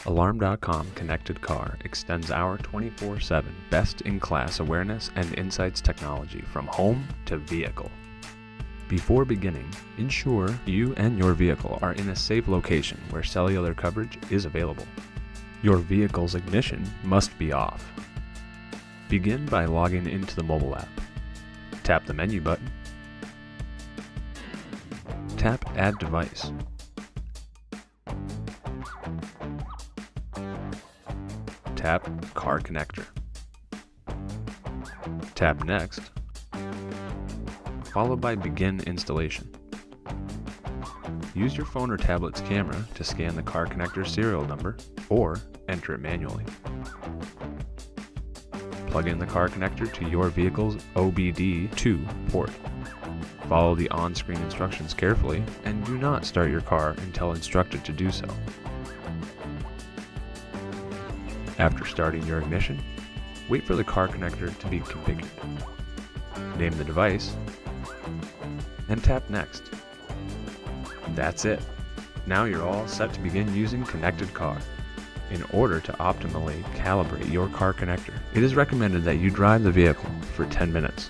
Alarm.com Connected Car extends our 24/7 best-in-class awareness and insights technology from home to vehicle. Before beginning, ensure you and your vehicle are in a safe location where cellular coverage is available. Your vehicle's ignition must be off. Begin by logging into the mobile app. Tap the menu button. Tap Add Device. Tap Car Connector. Tap Next, followed by Begin Installation. Use your phone or tablet's camera to scan the car connector serial number or enter it manually. Plug in the car connector to your vehicle's OBD2 port. Follow the on-screen instructions carefully and do not start your car until instructed to do so. After starting your ignition, wait for the car connector to be configured. Name the device and tap Next. That's it. Now you're all set to begin using Connected Car. In order to optimally calibrate your car connector, it is recommended that you drive the vehicle for 10 minutes.